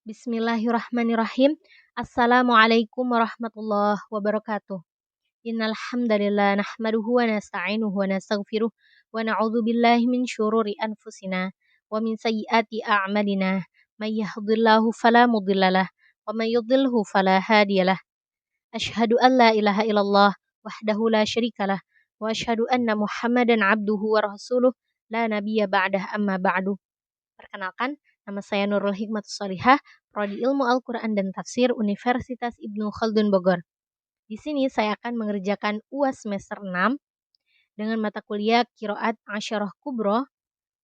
Bismillahirrahmanirrahim. Assalamualaikum warahmatullahi wabarakatuh. Innal hamdalillah nahmaduhu wa nasta'inuhu wa nastaghfiruh wa na'udzu billahi min syururi anfusina wa min sayyiati a'malina. May yahdihillahu fala mudhillalah wa may yudhlilhu fala hadiyalah. Asyhadu an la ilaha illallah wahdahu la syarikalah wa asyhadu anna Muhammadan abduhu wa rasuluh la nabiyya ba'dah amma ba'du. Perkenalkan, nama saya Nurul Hikmatus Shalihah, Prodi Ilmu Al-Quran dan Tafsir Universitas Ibnu Khaldun Bogor. Di sini saya akan mengerjakan UAS semester 6 dengan mata kuliah Qiraat Asyarah Kubro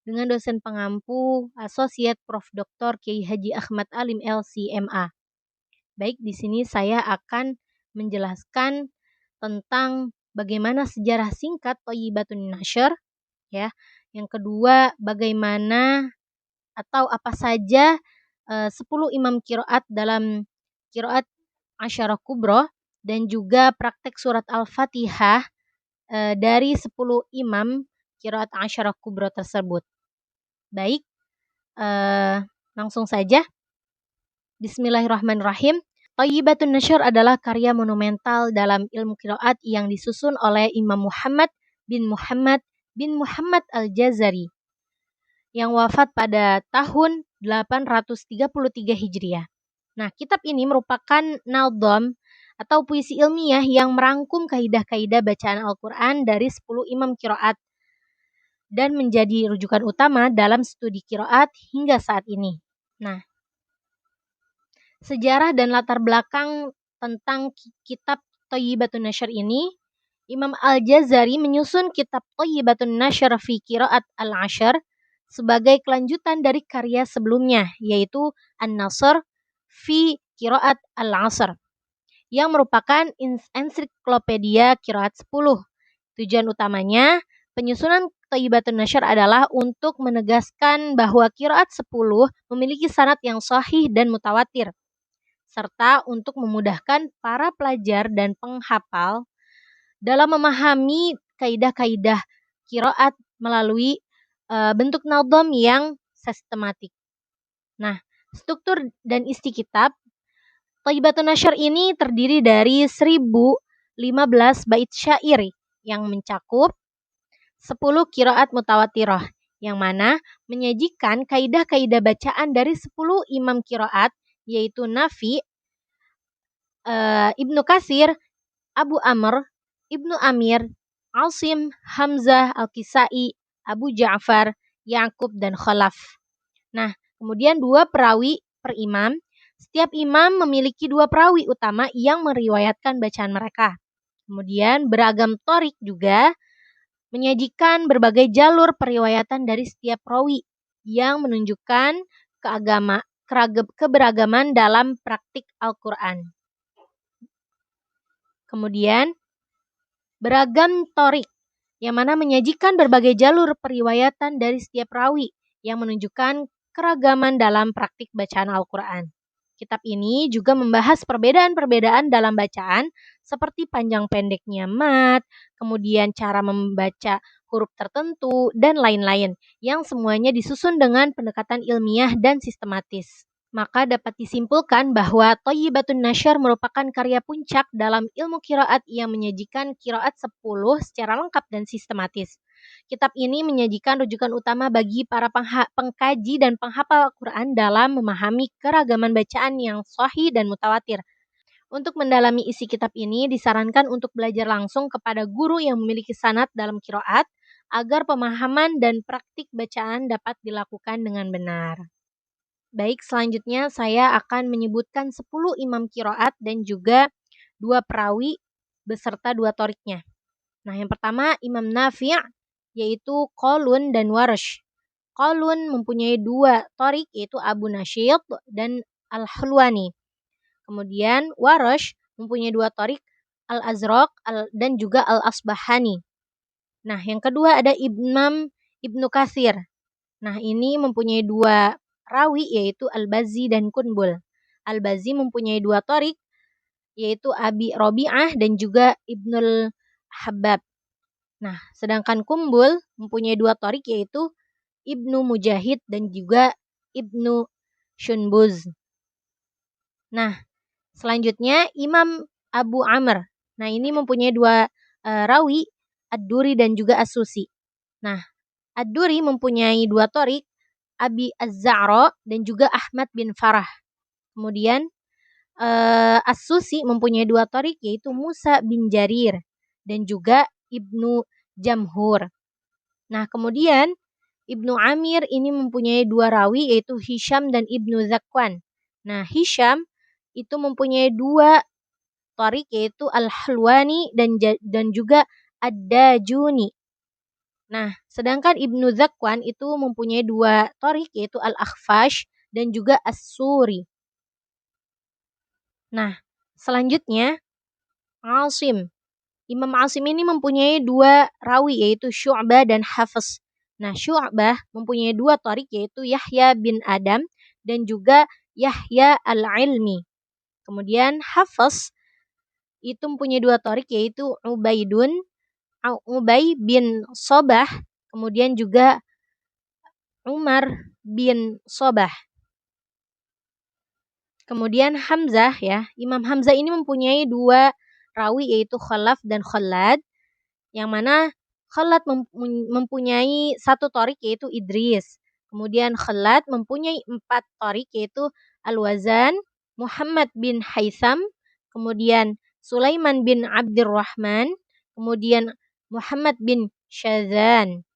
dengan dosen pengampu Asosiat Prof. Dr. Kiai Haji Ahmad Alim LC.MA. Baik, di sini saya akan menjelaskan tentang bagaimana sejarah singkat Thayyibatun Nashr, ya. Yang kedua, bagaimana atau apa saja 10 imam qiraat dalam qiraat Asyarah Kubro dan juga praktek surat Al-Fatihah dari 10 imam qiraat Asyarah Kubro tersebut. Baik, langsung saja. Bismillahirrahmanirrahim. Thayyibatun Nashr adalah karya monumental dalam ilmu qiraat yang disusun oleh Imam Muhammad bin Muhammad Al-Jazari yang wafat pada tahun 833 Hijriah. Nah, kitab ini merupakan naldom atau puisi ilmiah yang merangkum kaidah-kaidah bacaan Al-Quran dari 10 imam qiraat dan menjadi rujukan utama dalam studi qiraat hingga saat ini. Nah, sejarah dan latar belakang tentang kitab Thayyibatun Nashr ini, Imam Al-Jazari menyusun kitab Thayyibatun Nashr fi Qiraat Al-Ashr sebagai kelanjutan dari karya sebelumnya, yaitu An-Nasr fi Qiraat Al-Asr, yang merupakan ensiklopedia Qiraat 10. Tujuan utamanya, penyusunan Thayyibatun Nashr adalah untuk menegaskan bahwa Qiraat 10 memiliki sanad yang sahih dan mutawatir, serta untuk memudahkan para pelajar dan penghafal dalam memahami kaidah-kaidah qiraat melalui bentuk naldom yang sistematik. Nah, struktur dan isi kitab Thayyibatun Nashr ini terdiri dari 1015 bait syair yang mencakup 10 qiraat mutawatirah, yang mana menyajikan kaidah-kaidah bacaan dari 10 imam qiraat, yaitu Nafi, Ibnu Katsir, Abu Amr, Ibnu Amir, Asim, Hamzah, Al-Kisai, Abu Ja'far, Ya'qub, dan Khalaf. Nah, kemudian 2 perawi per imam. Setiap imam memiliki 2 perawi utama yang meriwayatkan bacaan mereka. Kemudian beragam thorik juga menyajikan berbagai jalur periwayatan dari setiap perawi yang menunjukkan keberagaman dalam praktik Al-Quran. Kemudian beragam thorik yang mana menyajikan berbagai jalur periwayatan dari setiap rawi yang menunjukkan keragaman dalam praktik bacaan Al-Quran. Kitab ini juga membahas perbedaan-perbedaan dalam bacaan seperti panjang pendeknya mat, kemudian cara membaca huruf tertentu, dan lain-lain yang semuanya disusun dengan pendekatan ilmiah dan sistematis. Maka dapat disimpulkan bahwa Thayyibatun Nashr merupakan karya puncak dalam ilmu qiraat yang menyajikan qiraat 10 secara lengkap dan sistematis. Kitab ini menyajikan rujukan utama bagi para pengkaji dan penghafal Al-Quran dalam memahami keragaman bacaan yang sahih dan mutawatir. Untuk mendalami isi kitab ini, disarankan untuk belajar langsung kepada guru yang memiliki sanad dalam qiraat agar pemahaman dan praktik bacaan dapat dilakukan dengan benar. Baik, selanjutnya saya akan menyebutkan 10 imam qiraat dan juga 2 perawi beserta 2 thoriknya. Nah, yang pertama Imam Nafi', yaitu Qalun dan Warsh. Qalun mempunyai 2 thorik, yaitu Abu Nasyid dan Al-Hulwani. Kemudian Warsh mempunyai 2 thorik, Al-Azraq dan juga Al-Asbahani. Nah, yang kedua ada Imam Ibnu Katsir. Nah, ini mempunyai 2 rawi, yaitu Al-Bazzi dan Kunbul. Al-Bazzi mempunyai 2 thorik, yaitu Abi Robi'ah dan juga Ibnul Habab. Nah, sedangkan Kunbul mempunyai 2 thorik, yaitu Ibnu Mujahid dan juga Ibnu Shunbuz. Nah, selanjutnya Imam Abu Amr. Nah, ini mempunyai dua rawi, Ad-Duri dan juga As-Susi. Nah, Ad-Duri mempunyai dua thorik, Abi Az-Za'ra dan juga Ahmad bin Farah. Kemudian As-Susi mempunyai dua thorik, yaitu Musa bin Jarir dan juga Ibnu Jamhur. Nah, kemudian Ibnu Amir ini mempunyai dua rawi, yaitu Hisham dan Ibnu Zakwan. Nah, Hisham itu mempunyai dua thorik, yaitu Al-Halwani dan juga Ad-Dajuni. Nah, sedangkan Ibnu Zakwan itu mempunyai dua thorik, yaitu Al-Akhfash dan juga As-Suri. Nah, selanjutnya Asim. Imam Asim ini mempunyai dua rawi, yaitu Syu'bah dan Hafiz. Nah, Syu'bah mempunyai dua thorik, yaitu Yahya bin Adam dan juga Yahya al-Ilmi. Kemudian Hafiz itu mempunyai dua thorik, yaitu Ubay bin Sobah, kemudian juga Umar bin Sobah. Kemudian Hamzah, ya, Imam Hamzah ini mempunyai dua rawi, yaitu Khalaf dan Khalad, yang mana Khalad mempunyai satu thorik, yaitu Idris. Kemudian Khalad mempunyai empat thorik, yaitu Al-Wazan, Muhammad bin Haytham, kemudian Sulaiman bin Abdurrahman, kemudian Muhammad bin Syazan.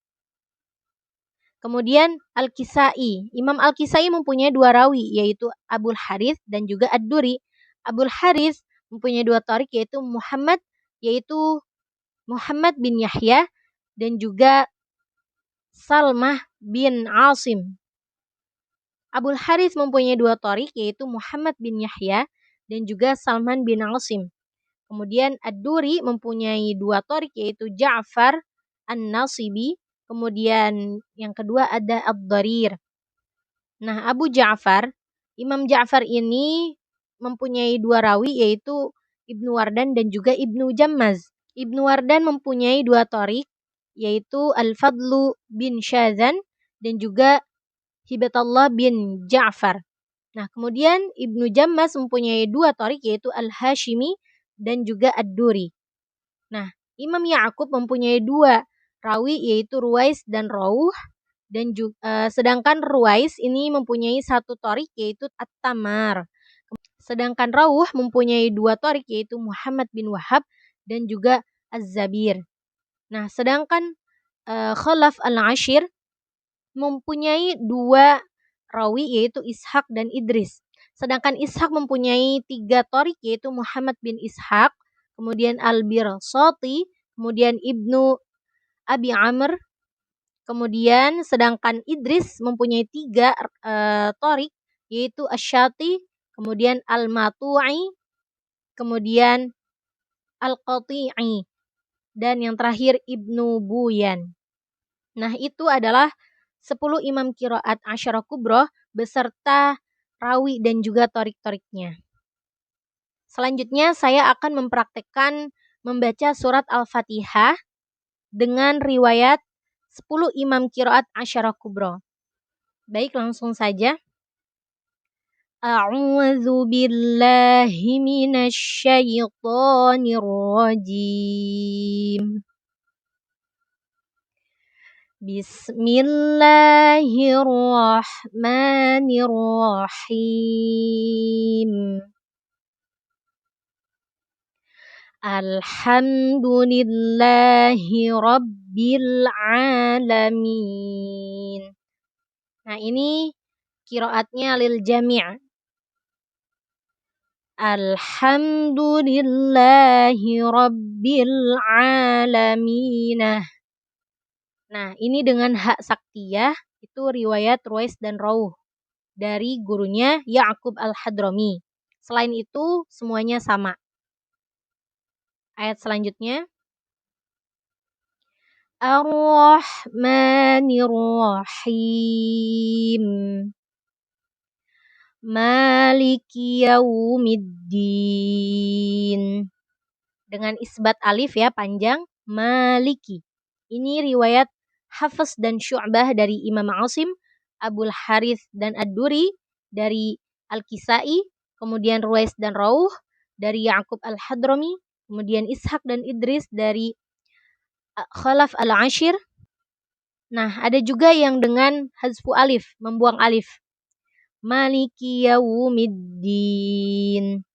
Kemudian Al-Kisai. Imam Al-Kisai mempunyai dua rawi, yaitu Abul Harith dan juga Ad-Duri. Abul Harith mempunyai dua thorik, yaitu Muhammad bin Yahya dan juga Salmah bin Asim. Abul Harith mempunyai dua thorik, yaitu Muhammad bin Yahya dan juga Salman bin Asim. Kemudian Ad-Duri mempunyai dua thorik, yaitu Ja'far An-Nasibi. Kemudian yang kedua ada Ad-Darir. Nah, Imam Ja'far ini mempunyai dua rawi, yaitu Ibnu Wardan dan juga Ibnu Jammaz. Ibnu Wardan mempunyai dua thorik, yaitu Al-Fadlu bin Syazan dan juga Hibatullah bin Ja'far. Nah, kemudian Ibnu Jammaz mempunyai dua thorik, yaitu Al-Hashimi dan juga Ad-Duri. Nah, Imam Ya'qub mempunyai dua rawi, yaitu Ruwais dan Rawuh, dan juga, sedangkan Ruwais ini mempunyai satu thorik, yaitu At-Tamar. Sedangkan Rawuh mempunyai dua thorik, yaitu Muhammad bin Wahab dan juga Az-Zabir. Nah, sedangkan Khalaf al-Ashir mempunyai dua rawi, yaitu Ishaq dan Idris. Sedangkan Ishaq mempunyai tiga thorik, yaitu Muhammad bin Ishaq, kemudian Al-Birsati, kemudian Ibnu Abi Amr. Kemudian sedangkan Idris mempunyai tiga thorik, yaitu Asyati, kemudian Al-Matu'i, kemudian Al-Qati'i, dan yang terakhir Ibnu Buyan. Nah, itu adalah 10 imam qiraat Asyara Kubro beserta rawi dan juga thorik-thoriknya. Selanjutnya saya akan mempraktekkan membaca surat Al-Fatihah dengan riwayat 10 imam qiraat Asyara Kubro. Baik, langsung saja. A'udzu billahi minasy syaithanir rajim. Bismillahirrahmanirrahim. Alhamdulillahi rabbil alamin. Nah, ini qiraatnya lil jami'. Alhamdulillahi rabbil alamin. Nah, ini dengan hak saktiyah, itu riwayat Ruwais dan Rawuh dari gurunya Ya'qub al-Hadrami. Selain itu, semuanya sama. Ayat selanjutnya. Ar-Rahmanir-Rahim. Maliki Yaumiddin. Dengan isbat alif, ya, panjang, Maliki. Ini riwayat Hafiz dan Syu'bah dari Imam Asim, Abul Harith dan Ad-Duri dari Al-Kisai, kemudian Ruwais dan Rauh dari Ya'qub al-Hadrami, kemudian Ishaq dan Idris dari Khalaf al-Ashir. Nah, ada juga yang dengan hazfu alif, membuang alif. Maliki yaumiddin.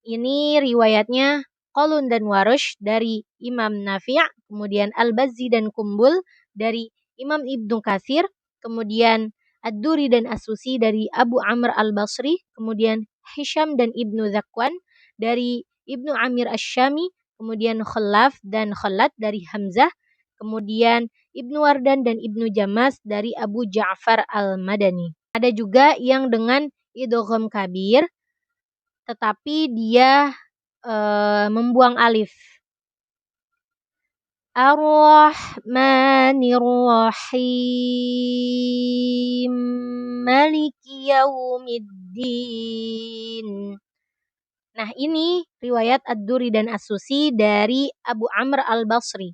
Ini riwayatnya Qalun dan Warush dari Imam Nafi', kemudian Al-Bazzi dan Kumbul dari Imam Ibnu Katsir, kemudian Ad-Duri dan As-Susi dari Abu Amr Al-Basri, kemudian Hisham dan Ibnu Zakwan dari Ibnu Amir Asy-Syami, kemudian Khalaf dan Khalad dari Hamzah, kemudian Ibnu Wardan dan Ibnu Jammas dari Abu Ja'far Al-Madani. Ada juga yang dengan idgham kabir, tetapi dia membuang alif. Ar-Rahmanir Rahim, Maliki Yaumiddin. Nah, ini riwayat Ad-Duri dan As-Susi dari Abu Amr Al-Basri.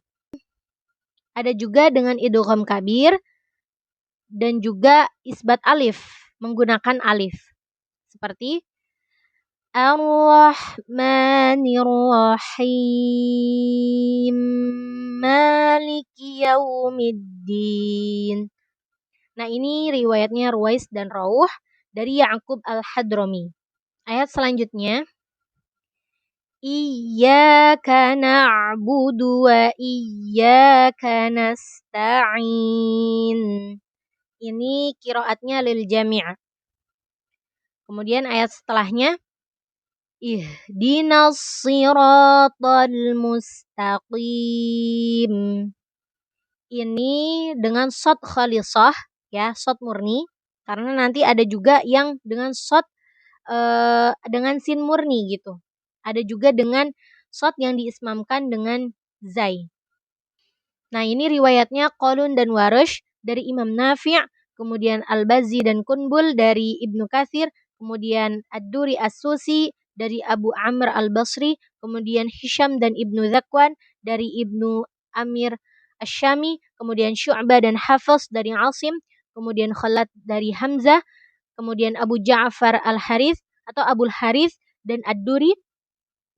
Ada juga dengan idgham kabir dan juga isbat alif, menggunakan alif. Seperti Ar-Rahmanir Rahim, Maliki Yaumiddin. Nah, ini riwayatnya Ruwais dan Rauh dari Ya'qub al-Hadrami. Ayat selanjutnya, Iyyaka na'budu wa iyyaka nasta'in. Ini qiraatnya lil jami'. Kemudian ayat setelahnya, Ihdinas siratal mustaqim. Ini dengan shad khalisah, ya, shad murni, karena nanti ada juga yang dengan shad dengan sin murni gitu. Ada juga dengan shad yang diismamkan dengan zai. Nah, ini riwayatnya Qalun dan Warush dari Imam Nafi', kemudian Al-Bazzi dan Kunbul dari Ibnu Katsir, kemudian Ad-Duri As-Susi dari Abu Amr Al-Basri, kemudian Hisham dan Ibnu Zakwan dari Ibnu Amir Asy-Syami, kemudian Syu'bah dan Hafiz dari Asim, kemudian Khalad dari Hamzah, kemudian Abu Ja'far Al-Harits atau Abul Harits dan Ad-Duri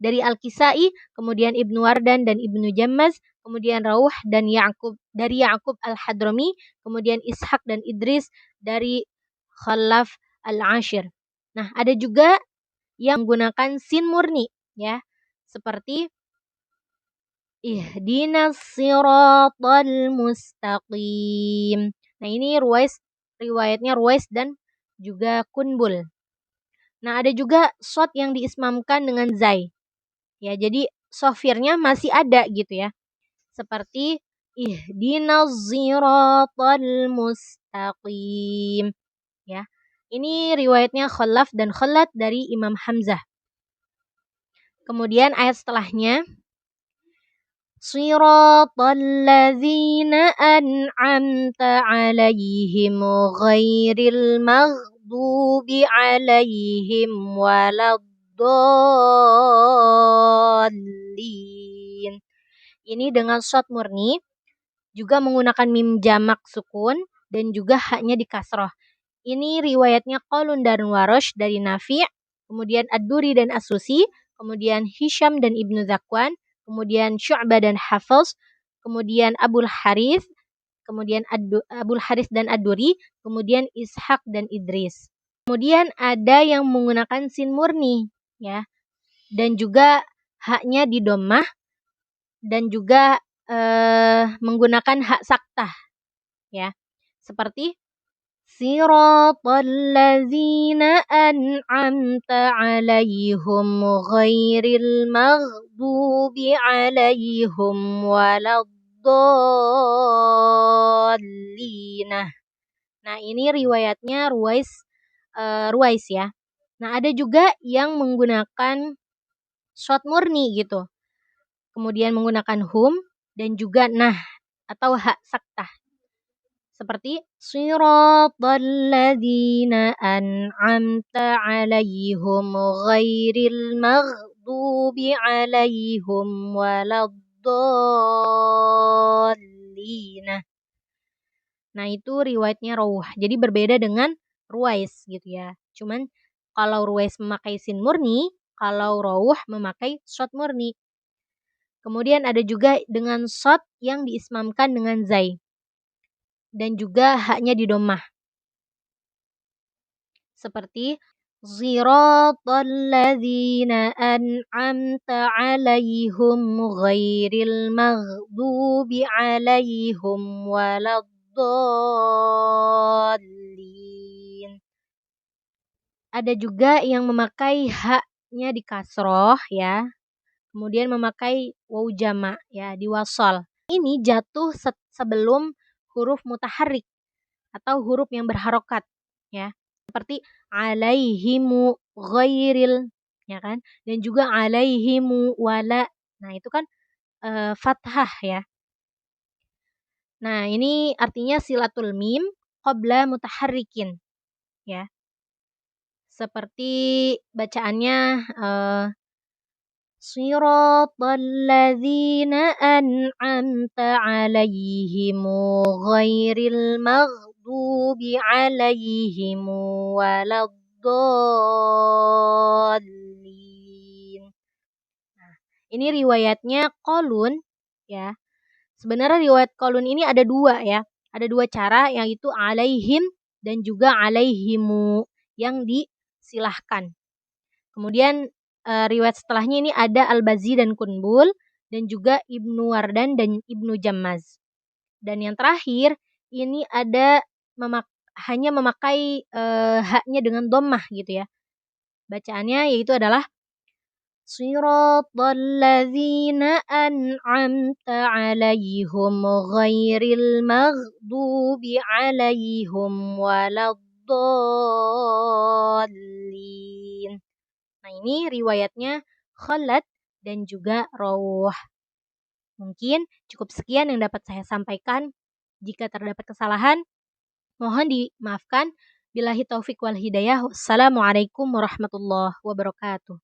dari Al-Kisai, kemudian Ibnu Wardan dan Ibnu Jammas, kemudian Rauh dan Ya'qub dari Ya'qub Al-Hadrami, kemudian Ishaq dan Idris dari Khalaf Al-Ashir. Nah, ada juga yang menggunakan sin murni, ya, seperti Ihdinas siratal mustaqim. Nah, ini riwayatnya Ruwais dan juga Kunbul. Nah, ada juga shad yang diismamkan dengan zai. Ya, jadi sofirnya masih ada gitu ya. Seperti Ihdinas siratal mustaqim. Ya. Ini riwayatnya Khalaf dan Khalad dari Imam Hamzah. Kemudian ayat setelahnya, Siratal ladzina an'amta 'alaihim ghairil maghdubi 'alaihim waladdallin. Ini dengan shad murni, juga menggunakan mim jamak sukun dan juga haknya di kasroh. Ini riwayatnya Qalun dan Warush dari Nafi', kemudian Ad-Duri dan As-Susi, kemudian Hisham dan Ibnu Zakwan, kemudian Syu'bah dan Hafiz, kemudian Abul Harits, kemudian Abul Harits dan Ad-Duri, kemudian Ishaq dan Idris. Kemudian ada yang menggunakan sin murni, ya, dan juga haknya di dhammah dan juga menggunakan hak saktah, ya, seperti Siratal ladzina an'amta 'alaihim ghairil maghdubi 'alaihim waladdallin. Nah, ini riwayatnya Ruwais ya. Nah, ada juga yang menggunakan shad murni gitu. Kemudian menggunakan hum dan juga nah atau hak saktah. Seperti Siratal ladzina an'amta 'alaihim ghairil maghdubi 'alaihim waladdallin. Nah, itu riwayatnya Rawah. Jadi berbeda dengan Ruwais gitu ya. Cuman Kalau Ruwais memakai sin murni, kalau Rawuh memakai shad murni. Kemudian ada juga dengan shad yang diismamkan dengan zai. Dan juga haknya di dhammah. Seperti Shiratal ladzina an'amta 'alaihim ghairil maghdubi 'alaihim waladdallin. Ada juga yang memakai haknya di kasroh ya. Kemudian memakai waw jama ya di wasal. Ini jatuh sebelum huruf mutaharrik atau huruf yang berharokat ya. Seperti alaihimu ghairil ya kan, dan juga alaihimu wala. Nah, itu kan fathah ya. Nah, ini artinya silatul mim qabla mutaharrikin ya. Seperti bacaannya Shiratal ladzina an'amta 'alaihim ghairil maghdubi 'alaihim waladdallin. Nah, ini riwayatnya Qalun ya. Sebenarnya riwayat Qalun ini ada dua ya. Ada dua cara, yaitu alaihim dan juga alaihimu yang disilahkan. Kemudian riwayat setelahnya ini ada Al-Bazzi dan Kunbul dan juga Ibnu Wardan dan Ibnu Jammaz. Dan yang terakhir ini ada hanya memakai haknya dengan dhammah gitu ya. Bacaannya yaitu adalah Shiratal ladzina an'amta 'alaihim ghairil maghdubi 'alaihim waladdallin. Nah, ini riwayatnya Khalad dan juga Rawuh. Mungkin cukup sekian yang dapat saya sampaikan. Jika terdapat kesalahan, mohon dimaafkan. Billahi taufik wal hidayah. Wassalamualaikum warahmatullahi wabarakatuh.